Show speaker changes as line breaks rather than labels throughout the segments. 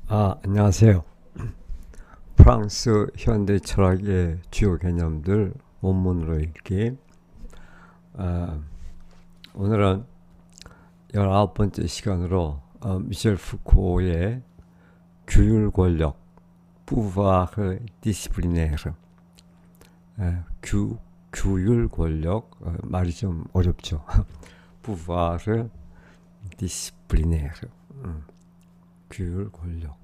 안녕하세요. 프랑스 현대 철학의 주요 개념들 원문으로 읽기. 아, 오늘은 19번째 시간으로 미셸 푸코의 규율 권력, pouvoir disciplinaire, 규율 권력, 말이 좀 어렵죠. pouvoir disciplinaire, 규율 권력.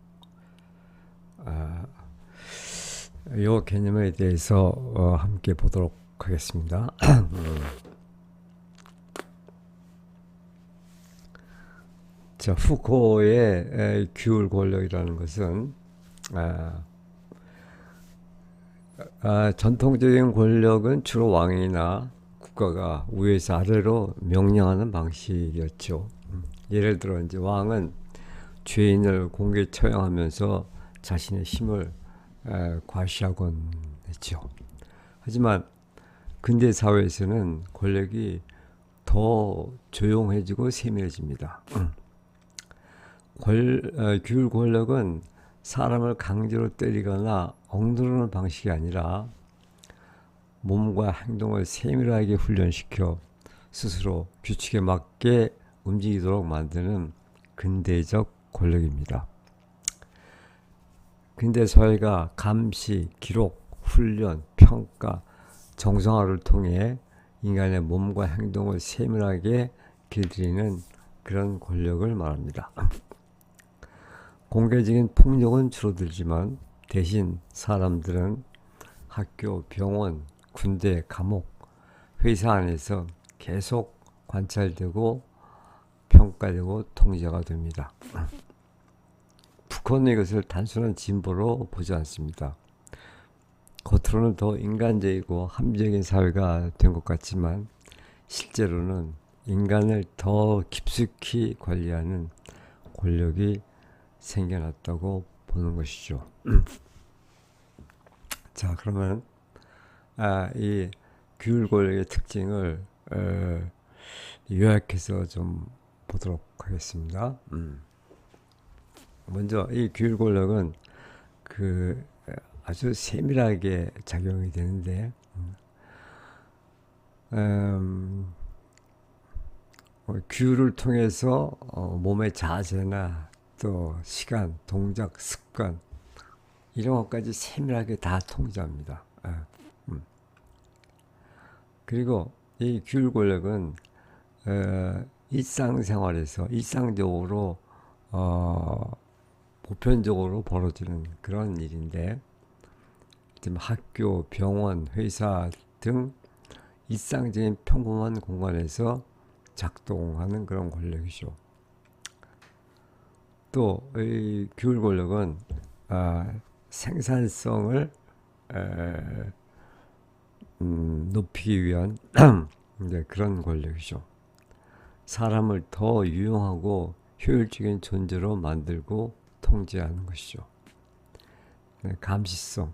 이 개념에 대해서 함께 보도록 하겠습니다. 자, 푸코의 규율 권력이라는 것은 전통적인 권력은 주로 왕이나 국가가 위에서 아래로 명령하는 방식이었죠. 예를 들어 이제 왕은 죄인을 공개 처형하면서 자신의 힘을 과시하곤 했죠. 하지만 근대 사회에서는 권력이 더 조용해지고 세밀해집니다. 규율 권력은 사람을 강제로 때리거나 억누르는 방식이 아니라 몸과 행동을 세밀하게 훈련시켜 스스로 규칙에 맞게 움직이도록 만드는 근대적 권력입니다. 근대 사회가 감시, 기록, 훈련, 평가, 정상화를 통해 인간의 몸과 행동을 세밀하게 길들이는 그런 권력을 말합니다. 공개적인 폭력은 줄어들지만 대신 사람들은 학교, 병원, 군대, 감옥, 회사 안에서 계속 관찰되고 평가되고 통제가 됩니다. 푸코는 이것을 단순한 진보로 보지 않습니다. 겉으로는 더 인간적이고 합리적인 사회가 된 것 같지만 실제로는 인간을 더 깊숙이 관리하는 권력이 생겨났다고 보는 것이죠. 자, 그러면 이 규율 권력의 특징을 요약해서 좀 보도록 하겠습니다. 먼저 이 규율 권력은 아주 세밀하게 작용이 되는데 규율을 통해서 몸의 자세나 또 시간, 동작, 습관 이런 것까지 세밀하게 다 통제합니다. 그리고 이 규율 권력은 일상생활에서 일상적으로 보편적으로 벌어지는 그런 일인데 지금 학교, 병원, 회사 등 일상적인 평범한 공간에서 작동하는 그런 권력이죠. 또 이 규율 권력은 생산성을 높이기 위한 그런 권력이죠. 사람을 더 유용하고 효율적인 존재로 만들고 통제하는 것이죠. 감시성,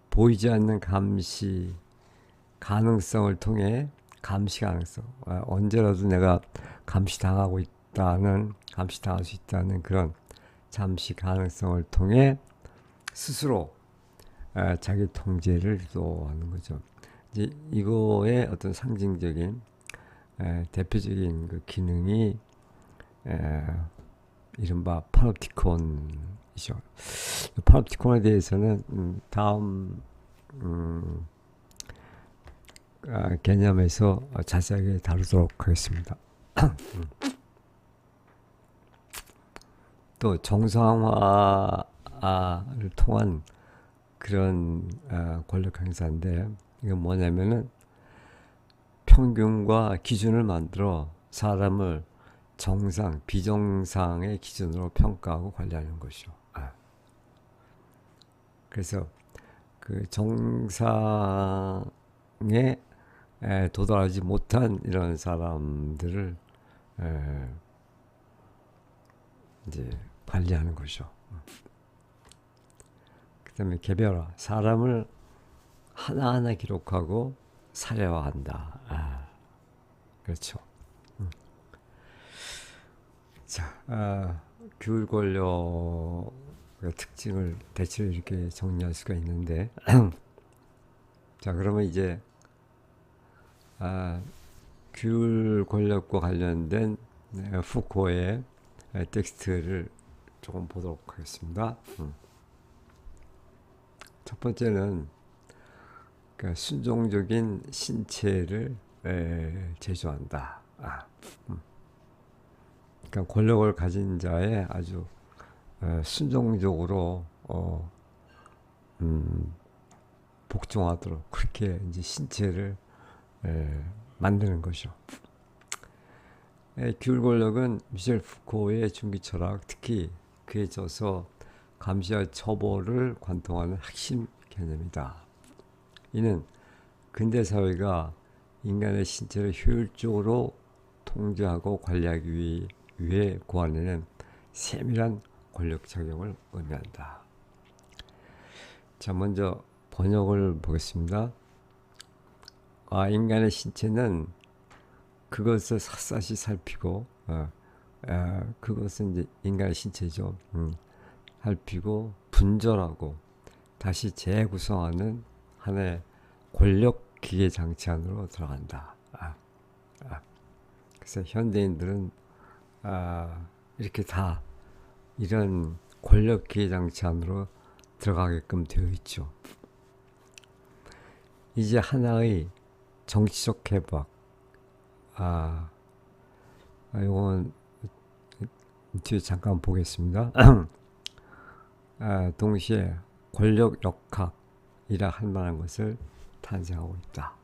보이지 않는 감시 가능성을 통해 감시 가능성, 언제라도 내가 감시당할 수 있다는 그런 잠시 가능성을 통해 스스로 자기 통제를 유도하는 거죠. 이제 이거의 어떤 상징적인 대표적인 그 기능이 이른바 파놉티콘이죠. 파놉티콘에 대해서는 다음 개념에서 자세하게 다루도록 하겠습니다. 또 정상화를 통한 그런 권력 행사인데 이건 뭐냐면은 평균과 기준을 만들어 사람을 정상, 비정상의 기준으로 평가하고 관리하는 것이죠. 그래서 그 정상에 도달하지 못한 이런 사람들을 이제 관리하는 것이죠. 그 다음에 개별화, 사람을 하나하나 기록하고 사례화한다. 그렇죠. 자, 규율 권력의 특징을 대체로 이렇게 정리할 수가 있는데, 자, 그러면 이제 규율 권력과 관련된 푸코의 텍스트를 조금 보도록 하겠습니다. 첫 번째는 그러니까 순종적인 신체를 제조한다. 그러니까 권력을 가진 자의 아주 순종적으로 복종하도록 그렇게 이제 신체를 만드는 거죠. 규율 권력은 미셸 푸코의 중기 철학, 특히 그에 져서 감시와 처벌을 관통하는 핵심 개념이다. 이는 근대 사회가 인간의 신체를 효율적으로 통제하고 관리하기 위해 고안해낸 세밀한 권력 작용을 의미한다. 자, 먼저 번역을 보겠습니다. 인간의 신체는 그것을 샅샅이 살피고 그것은 이제 인간의 신체죠. 살피고 분절하고 다시 재구성하는 하나의 권력 기계 장치 안으로 들어간다. 그래서 현대인들은 이렇게 다 이런 권력 기계 장치 안으로 들어가게끔 되어 있죠. 이제 하나의 정치적 해박. 이건 뒤에 잠깐 보겠습니다. 동시에 권력 역학이라 할 만한 것을 탄생하고 있다.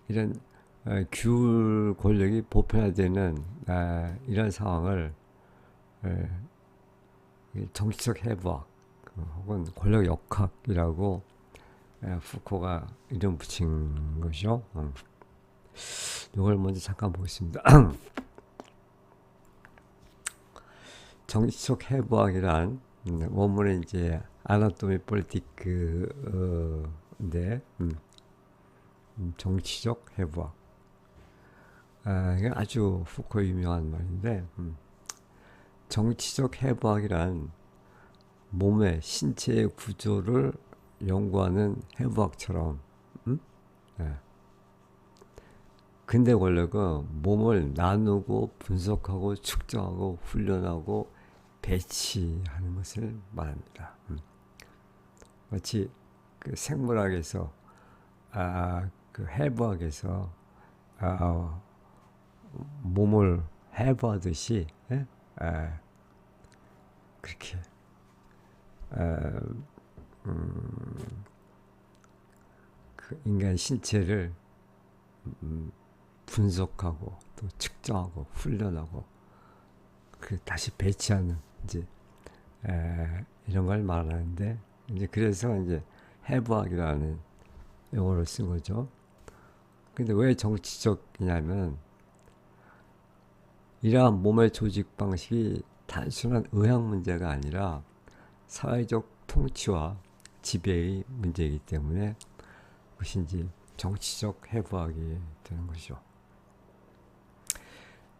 이런 규율 권력이 보편화되는 이런 상황을 정치적 해부학 혹은 권력 역학이라고 푸코가 이름 붙인 것이죠. 이걸 먼저 잠깐 보겠습니다. 정치적 해부학이란 원문에 이제 아나토미 폴리티크인데 정치적 해부학. 이게 아주 푸코 유명한 말인데 정치적 해부학이란 몸의 신체의 구조를 연구하는 해부학처럼 근대 권력은 몸을 나누고 분석하고 측정하고 훈련하고 배치하는 것을 말합니다. 마치 그 생물학에서 그 해부학에서 몸을 해부하듯이 그렇게 그 인간 신체를 분석하고 또 측정하고 훈련하고 그 다시 배치하는 이제 이런 걸 말하는데 이제 그래서 이제 해부학이라는 용어를 쓴 거죠. 근데 왜 정치적이냐면 이러한 몸의 조직 방식이 단순한 의학 문제가 아니라 사회적 통치와 지배의 문제이기 때문에 그것이 이제 정치적 해부학이 되는 것이죠.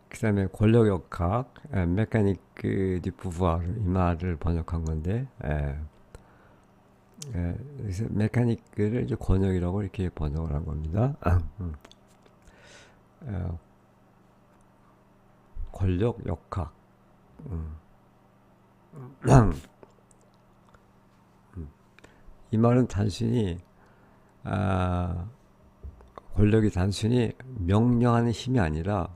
그 다음에 권력 역학, 메카니크 디 부부아르 이 말을 번역한 건데, 그래서 메카니크를 이제 권역이라고 이렇게 번역을 한 겁니다. 권력 역학. 이 말은 단순히 권력이 단순히 명령하는 힘이 아니라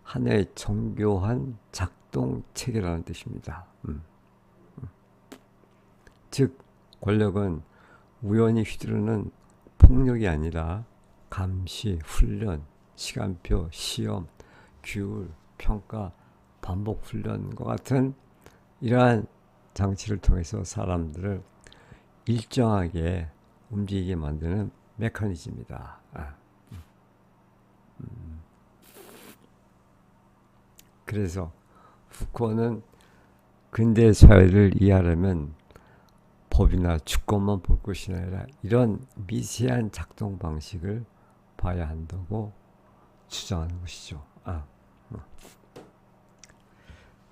하나의 정교한 작동 체계라는 뜻입니다. 즉 권력은 우연히 휘두르는 폭력이 아니라 감시, 훈련, 시간표, 시험, 규율, 평가, 반복 훈련과 같은 이러한 장치를 통해서 사람들을 일정하게 움직이게 만드는 메커니즘이다. 그래서 푸코는 근대 사회를 이해하려면 법이나 주권만 볼 것이 아니라 이런 미세한 작동 방식을 봐야 한다고 주장하는 것이죠.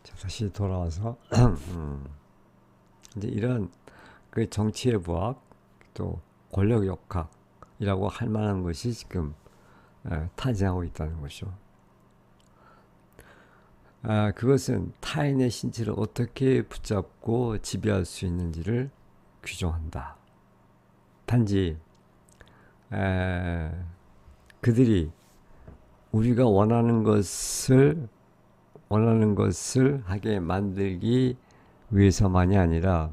자, 다시 돌아와서 이제 이런 그 정치의 부학 또 권력 역학이라고 할 만한 것이 지금 탄생하고 있다는 것이죠. 그것은 타인의 신체를 어떻게 붙잡고 지배할 수 있는지를 규정한다. 단지 그들이 우리가 원하는 것을 하게 만들기 위해서만이 아니라,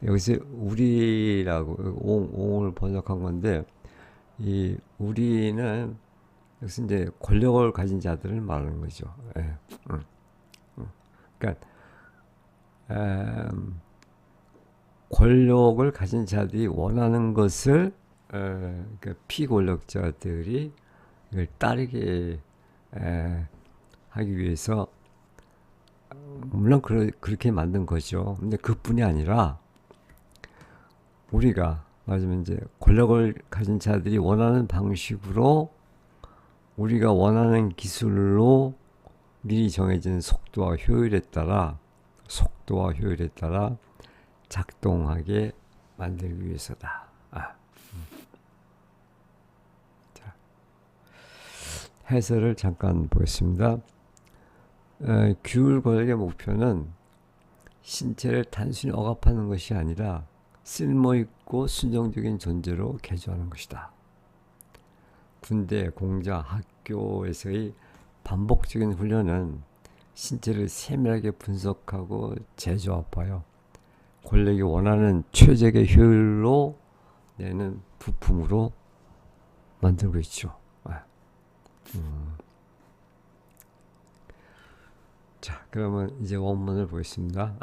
여기서 우리라고 옹을 번역한 건데, 이 우리는 여기서 이제 권력을 가진 자들을 말하는 거죠. 그러니까 권력을 가진 자들이 원하는 것을 그러니까 피권력자들이 이걸 따르게 하기 위해서 물론 그렇게 만든 거죠. 근데 그뿐이 아니라 우리가 맞으면 이제 권력을 가진 자들이 원하는 방식으로 우리가 원하는 기술로 미리 정해진 속도와 효율에 따라 작동하게 만들기 위해서다. 자, 해설을 잠깐 보겠습니다. 규율 권력의 목표는 신체를 단순히 억압하는 것이 아니라 쓸모있고 순종적인 존재로 개조하는 것이다. 군대, 공장, 학교에서의 반복적인 훈련은 신체를 세밀하게 분석하고 재조합하여 권력이 원하는 최적의 효율로 내는 부품으로 만들고 있죠. 자, 그러면 이제 원문을 보겠습니다.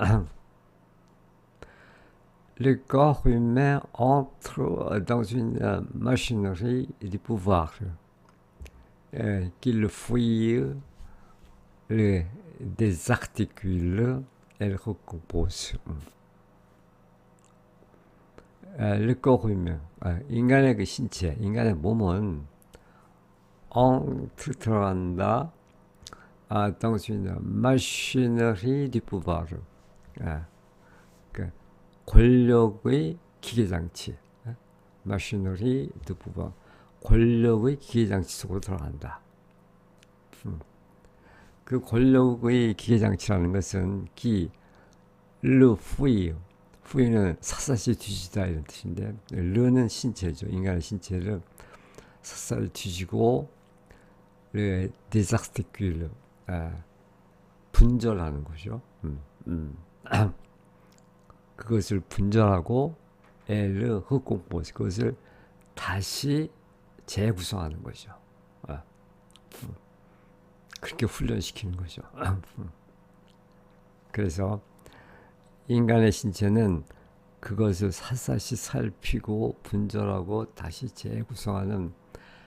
Le corps humain entre dans une machinerie du pouvoir qui le fouille, le désarticule et le recompose. Le corps humain, 인간의 그 신체, 인간의 몸은 들어간다. dans une machinerie du pouvoir. 권력의 기계장치, machinerie du pouvoir. 권력의 기계장치 속으로 들어간다. 그 권력의 기계장치라는 것은 le fouille, fouille는 샅샅이 뒤지다 이런 뜻인데, le는 신체죠. 인간의 신체를 샅샅이 뒤지고, le désarticule, 분절하는 거죠. 그것을 분절하고 le recompose, 그것을 다시 재구성하는 거죠. 그렇게 훈련시키는 거죠. 그래서 인간의 신체는 그것을 샅샅이 살피고 분절하고 다시 재구성하는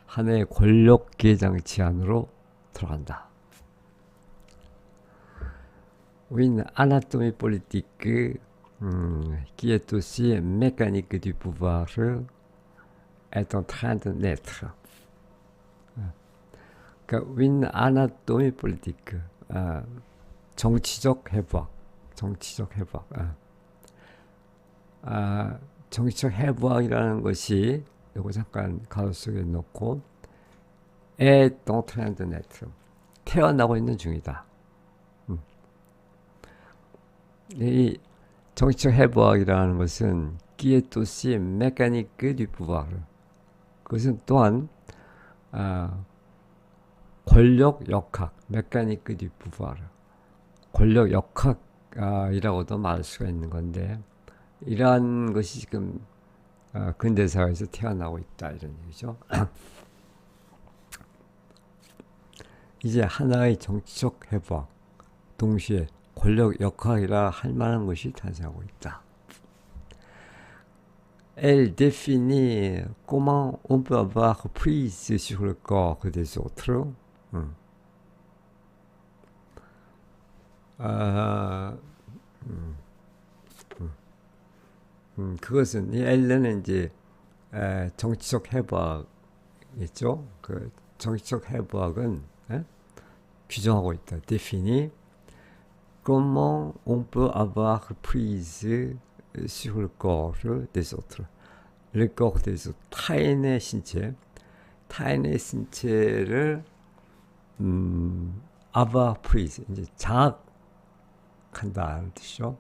하나의 권력 기계장치 안으로 들어간다. Une anatomie politique qui est aussi mécanique du pouvoir est en train de naître. 그러니까 une anatomie politique, 정치적 해부학. 정치적 해부학이라는 것이 이거 잠깐 가로 속에 넣고 est en train de naître, 태어나고 있는 중이다. 이 정치적 해부학이라는 것은 qui est aussi mécanique du pouvoir, 그것은 또한 권력 역학, mécanique du pouvoir, 권력 역학이라고도 말할 수가 있는 건데, 이러한 것이 지금 근대사회에서 태어나고 있다 이런 얘기죠. 이제 하나의 정치적 해부학, 동시에 권력 역학이라 할 만한 것이 탄생하고 있다. Elle définit comment on peut avoir prise sur le corps des autres. 그것은 이 엘렌은 이제 정치적 해부학이죠. 그 정치적 해부학은 규정하고 있다. définit comment on peut avoir prise sur le corps des autres. le corps des autres. 타인의 신체를 avoir prise 이제 장악한다는 뜻이죠.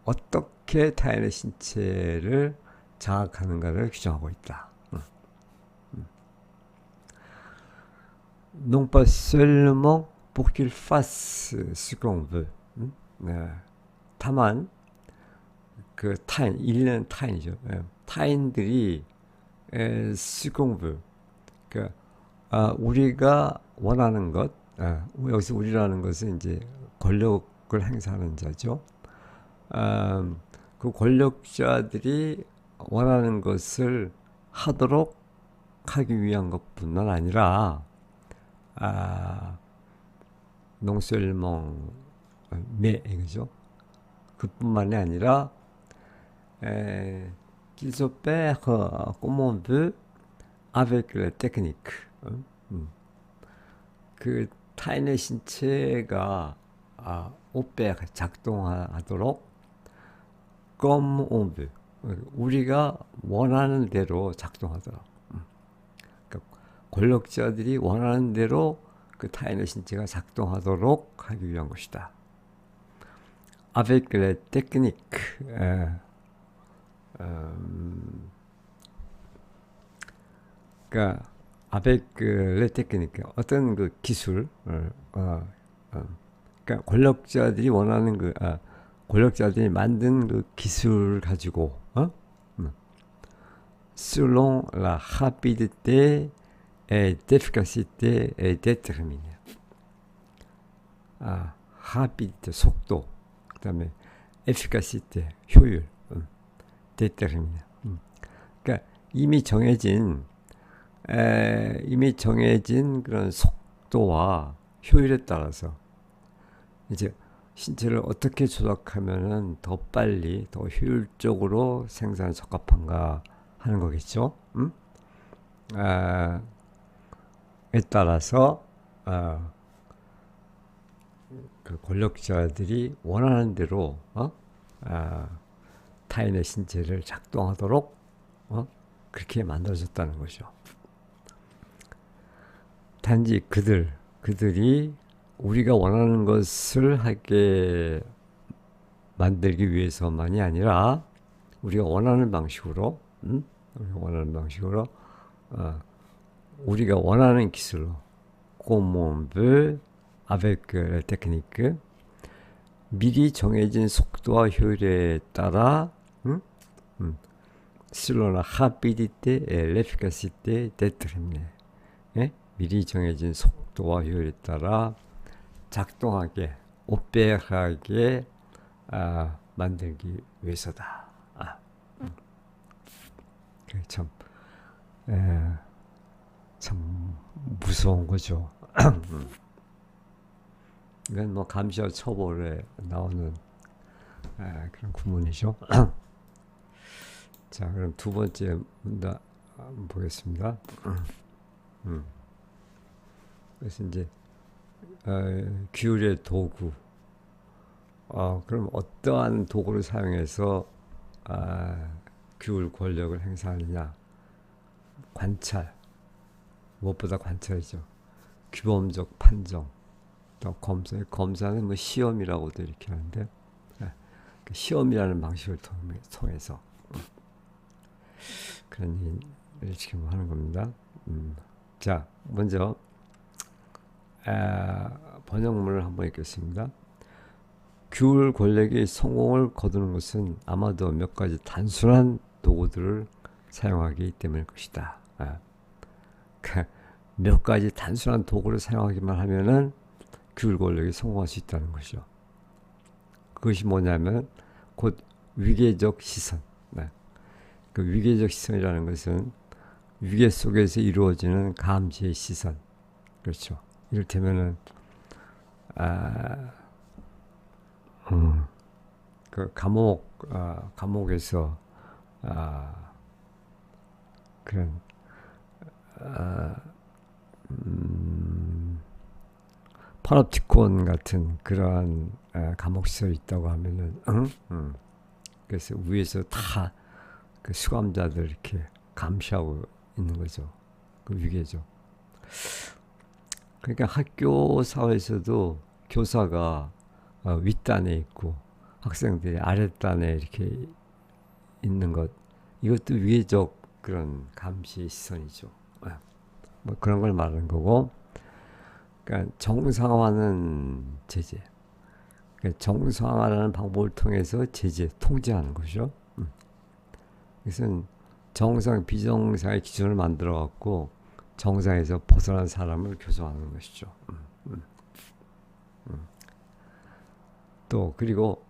어떻게 타인의 신체를 장악하는가를 규정하고 있다. Non pas seulement pour qu'il fasse ce qu'on veut. 다만 그 타인, 일리는 타인이죠. 타인들이 ce qu'on veut. 그러니까 우리가 원하는 것, 여기서 우리라는 것은 이제 권력을 행사하는 자죠. 그 권력자들이 원하는 것을 하도록 하기 위한 것뿐만 아니라 non seulement mais 그죠? 그뿐만이 아니라 qu'il s'opère comme on veut avec la technique. 그 타인의 신체가 opère 작동하도록 comme on veut. 우리가 원하는 대로 작동하도록. 그러니까 권력자들이 원하는 대로 그 타인의 신체가 작동하도록 하기 위한 것이다. avec les techniques. 그러니까 avec les techniques. 어떤 그 기술, 그러니까 권력자들이 원하는 권력자들이 만든 그 기술을 가지고, selon la rapidité et l'efficacité déterminée. rapidité, 속도, 그 다음에 efficacité, 효율, déterminée. 그러니까 이미 정해진 그런 속도와 효율에 따라서 이제 신체를 어떻게 조작하면은 더 빨리, 더 효율적으로 생산에 적합한가 하는 거겠죠. 에 따라서 그 권력자들이 원하는 대로 타인의 신체를 작동하도록 그렇게 만들어졌다는 거죠. 단지 그들이 우리가 원하는 것을 하게 만들기 위해서만이 아니라 우리가 원하는 방식으로 우리가 원하는 기술로 comme on veut avec la technique 미리 정해진 속도와 효율에 따라 selon la rapidité et l'efficacité déterminée. 미리 정해진 속도와 효율에 따라 작동하게, 오페하게 만들기 위해서다. 참 무서운 거죠. 이건 뭐 감시와 처벌에 나오는 그런 구문이죠. 자, 그럼 두 번째 문단 보겠습니다. 그래서 이제 규율의 도구. 그럼 어떠한 도구를 사용해서 규율 권력을 행사하느냐? 관찰. 무엇보다 관찰이죠. 규범적 판정. 또 검사는 뭐 시험이라고도 이렇게 하는데 그 시험이라는 방식을 통해서 그런 일을 지금 하는 겁니다. 자, 먼저 번역문을 한번 읽겠습니다. 규율 권력이 성공을 거두는 것은 아마도 몇 가지 단순한 도구들을 사용하기 때문일 것이다. 몇 가지 단순한 도구를 사용하기만 하면은 규율 권력이 성공할 수 있다는 것이죠. 그것이 뭐냐면 곧 위계적 시선. 그 위계적 시선이라는 것은 위계 속에서 이루어지는 감시의 시선. 그렇죠. 이를테면은 그 감옥에서 그런 탄압치권 같은 그러한 감옥시설이 있다고 하면은 그래서 위에서 다 그 수감자들 이렇게 감시하고 있는 거죠. 그 위계죠. 그러니까 학교 사회에서도 교사가 윗단에 있고 학생들이 아랫단에 이렇게 있는 것, 이것도 위계적 그런 감시 시선이죠. 뭐 그런 걸 말하는 거고, 그러니까 정상화는 제재, 그러니까 정상화라는 방법을 통해서 제재, 통제하는 거죠. 이것은 정상, 비정상의 기준을 만들어 갖고 정상에서 벗어난 사람을 교정하는 것이죠. 또 그리고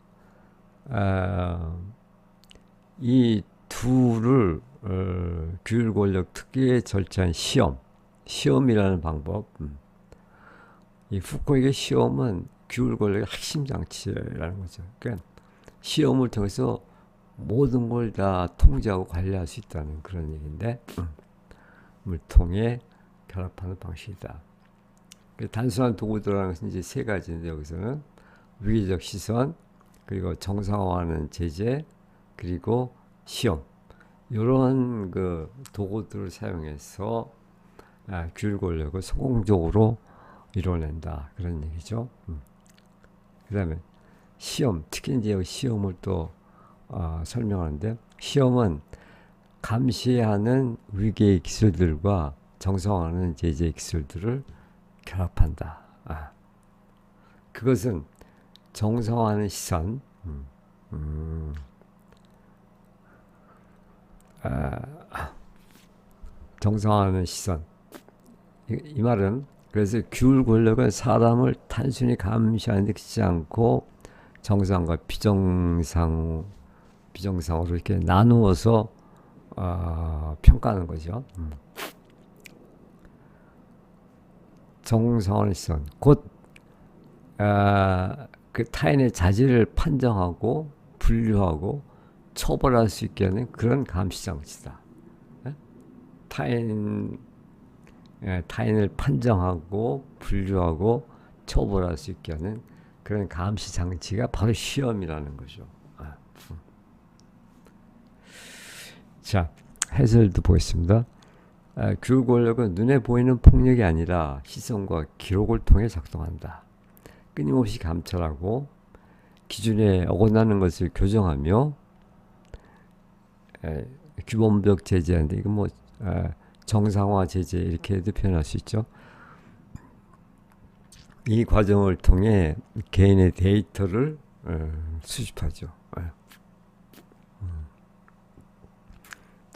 이 둘을 규율 권력 특기에 절차한 시험이라는 방법. 이 후코에게 시험은 규율 권력의 핵심 장치라는 거죠. 그러니까 시험을 통해서 모든 걸 다 통제하고 관리할 수 있다는 그런 얘기인데, 을 통해 결합하는 방식이다. 단순한 도구들이라는 것은 이제 세 가지인데, 여기서는 위계적 시선, 그리고 정상화하는 제재, 그리고 시험, 이런 그 도구들을 사용해서 규율 권력을 성공적으로 이뤄낸다, 그런 얘기죠. 그 다음에 시험, 특히 이제 시험을 또 설명하는데, 시험은 감시하는 위계의 기술들과 정상화하는 제재 기술들을 결합한다. 그것은 정상화하는 시선, 정상화하는 시선. 이 말은, 그래서 규율 권력은 사람을 단순히 감시하는 데 그치지 않고 정상과 비정상으로 이렇게 나누어서 평가하는 거죠. 정상화하는 시선, 곧 그 타인의 자질을 판정하고 분류하고 처벌할 수 있게 하는 그런 감시 장치다. 타인을 판정하고 분류하고 처벌할 수 있게 하는 그런 감시 장치가 바로 시험이라는 거죠. 자, 해설도 보겠습니다. 규율 권력은 눈에 보이는 폭력이 아니라 시선과 기록을 통해 작동한다. 끊임없이 감찰하고 기준에 어긋나는 것을 교정하며 규범적 제재하는데, 이건 뭐 정상화 제재 이렇게도 표현할 수 있죠. 이 과정을 통해 개인의 데이터를 수집하죠.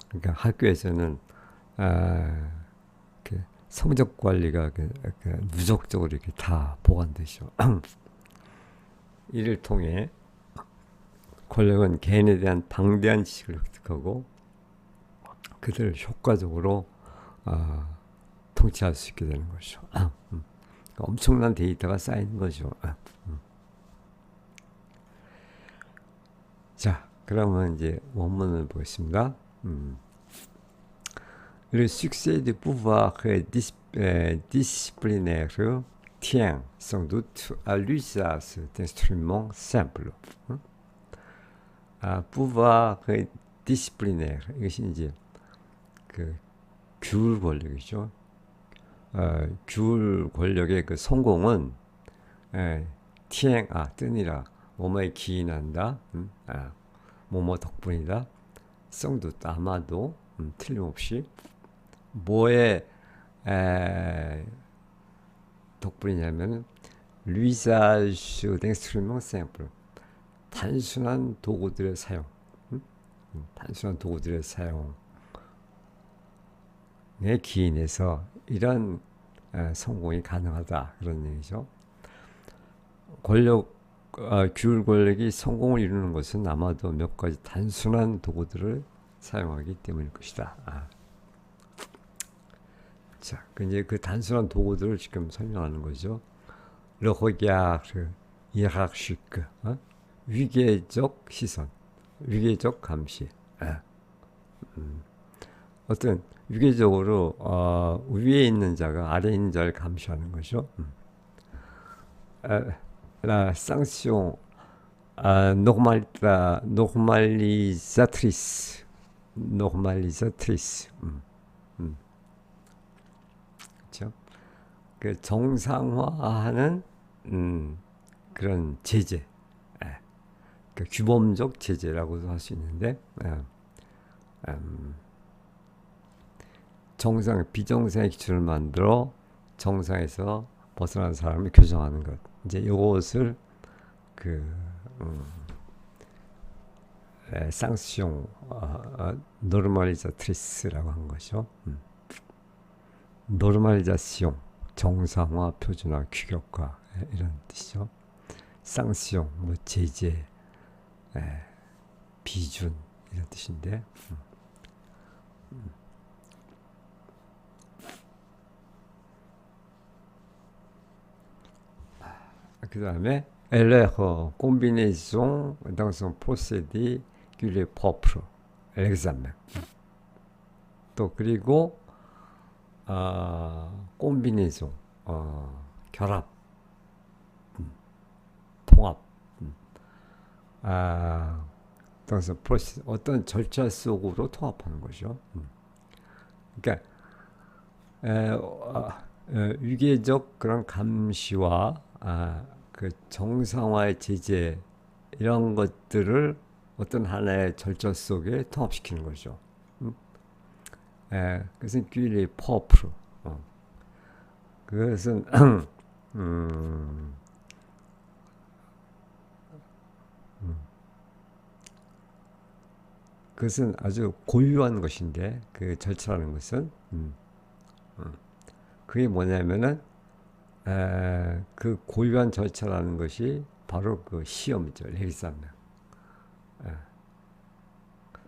그러니까 학교에서는 성적 관리가 누적적으로 이렇게 다 보관되죠. 이를 통해 권력은 개인에 대한 방대한 지식을 획득하고 그들을 효과적으로 통치할 수 있게 되는 거죠. 그러니까 엄청난 데이터가 쌓이는 거죠. 자, 그러면 이제 원문을 보겠습니다. Le succès du pouvoir disciplinaire tient sans doute à l'usage d'instruments simples. pouvoir disciplinaire, 이것이 이제 그 규율 권력이죠. 규율 권력의 그 성공은 뜻이라 뭐뭐에 기인한다, 뭐뭐 덕분이다, 성도 아마도 틀림없이 뭐의 덕분이냐면 l'usage d'instruments simples, 단순한 도구들의 사용, 단순한 도구들의 사용에 기인해서 이런 성공이 가능하다, 그런 얘기죠. 규율 권력이 성공을 이루는 것은 아마도 몇 가지 단순한 도구들을 사용하기 때문일 것이다. 자, 이제 그 단순한 도구들을 지금 설명하는 거죠. Le regard hiérarchique, 위계적 시선, 위계적 감시. 어떤 위계적으로 위에 있는 자가 아래에 있는 자를 감시하는 거죠. la sanction normalisatrice, normalisatrice. 그렇죠? 그 정상화하는 그런 제재, 그 규범적 제재라고도 할 수 있는데, 정상 비정상의 기준을 만들어 정상에서 벗어난 사람을 규정하는 것. 이제 이것을 그 상시용 노르말리자트리스라고 한 거죠. 노르말리자시용 정상화, 표준화, 규격화 이런 뜻이죠. 상시용 뭐 제재, 비준 이런 뜻인데. 그 다음에 l'erreur combinaison dans un procédé qui est propre l'examen. 또 그리고 콤비네이션, 결합, 통합, dans un 어떤 절차 속으로 통합하는 거죠. 그러니까 위계적 그런 감시와 그 정상화의 제재 이런 것들을 어떤 하나의 절차 속에 통합시키는 거죠. 그것은 뀨리 퍼프로. 그것은 그것은 아주 고유한 것인데 그 절차라는 것은 그게 뭐냐면은 그 고유한 절차라는 것이 바로 그 시험이죠. l'examen.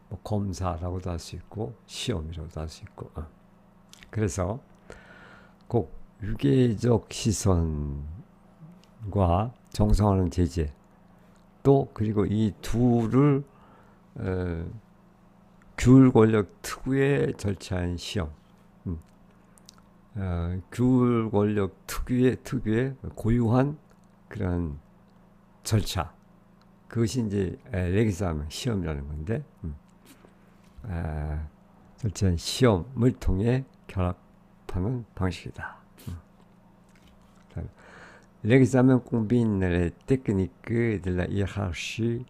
뭐 검사라고도 할 수 있고 시험이라고도 할 수 있고. 그래서 꼭 유계적 시선과 정상화하는 제재 또 그리고 이 둘을 규율 권력 특유의 절차인 시험, 규율 권력 특유의 고유한 그런 절차, 그것이 이제 l'examen 시험이라는 건데, 절차인 시험을 통해 결합하는 방식이다. L'examen combine les techniques de la hiérarchie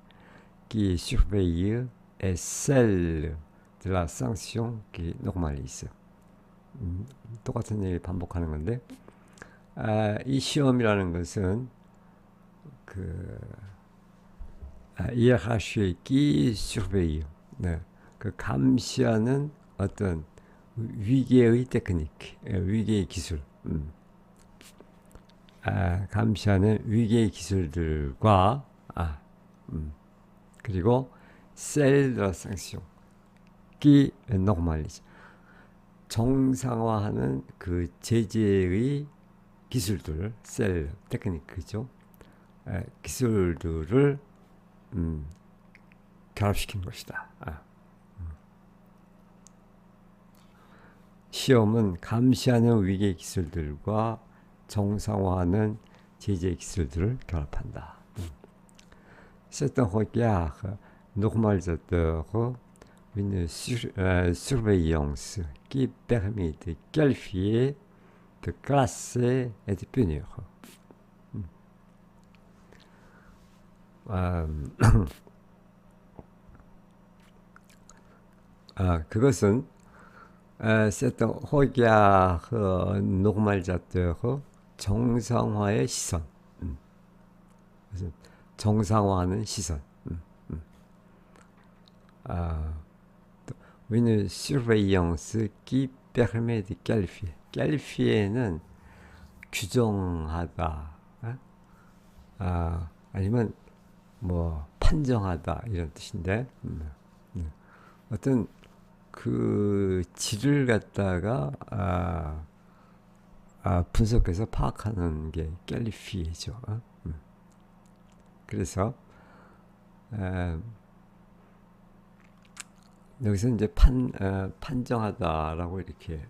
qui surveille et celle de la sanction qui normalise. 똑같은 얘기 반복하는 건데, 이 시험이라는 것은 그 hiérarchie qui surveille, 네, 그 감시하는 어떤 위계의 테크닉, 위계의 기술, 감시하는 위계의 기술들과 그리고 celle de la sanction qui normalise, 정상화하는 그 제재의 기술들, 셀 테크닉이죠. 기술들을 결합시킨 것이다. 시험은 감시하는 위계 기술들과 정상화하는 제재 기술들을 결합한다. C'est un regard normalisateur, une surveillance qui permet de qualifier, de classer et de punir. 그것은 c'est un regard normalisateur, 정상화의 시선, 정상화하는 시선. une surveillance qui permet de qualifier. qualifier는 규정하다, 아니면 뭐 판정하다 이런 뜻인데, 어떤 그 질을 갖다가 분석해서 파악하는 게 캘리피죠. 그래서 여기서 이제 판정하다라고 이렇게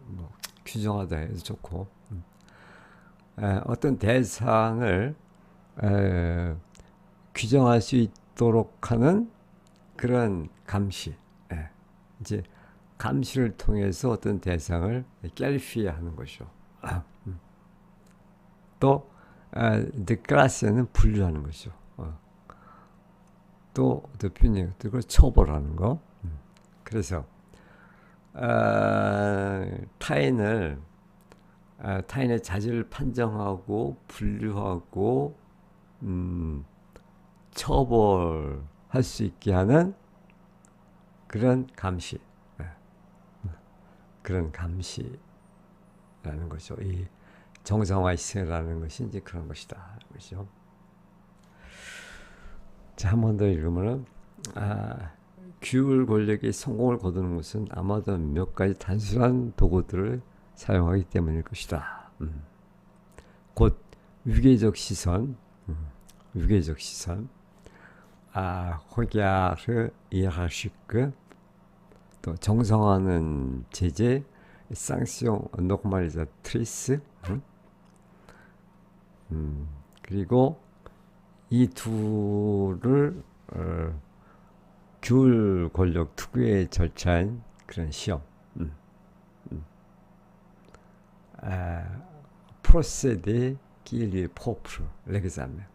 뭐 규정하다 해도 좋고, 어떤 대상을 규정할 수 있도록 하는 그런 감시. 이제 감시를 통해서 어떤 대상을 캘리피하는 것이죠. 또 클래스는 분류하는 것이죠. 또 대표님 그걸 처벌하는 거. 그래서 타인의 자질을 판정하고 분류하고 처벌할 수 있게 하는 그런 감시. 그런 감시라는 거죠. 이 정상화 시스템이라는 것이 이제 그런 것이다. 그렇죠? 자, 한 번 더 읽으면은 규율 권력이 성공을 거두는 것은 아마도 몇 가지 단순한 도구들을 사용하기 때문일 것이다. 곧 위계적 시선, regard hiérarchique, 또 정상화하는 제재, sanction normalisatrice, 그리고 이 둘을 규율 권력 특유의 절차인 그런 시험, procédé qui lui est propre, l'examen.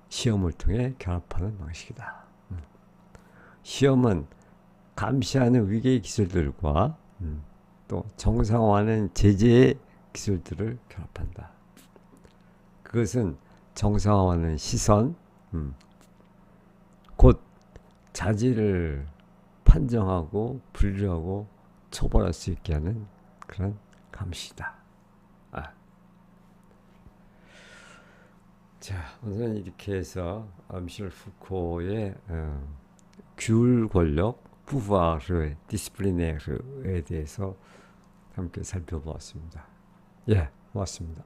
시험을 통해 결합하는 방식이다. 시험은 감시하는 위계 기술들과 또 정상화하는 제재의 기술들을 결합한다. 그것은 정상화하는 시선, 곧 자질을 판정하고 분류하고 처벌할 수 있게 하는 그런 감시다. 자, 오늘은 이렇게 해서 미셸 푸코의 규율 권력, pouvoir disciplinaire 에 대해서 함께 살펴보았습니다. 예, 고맙습니다.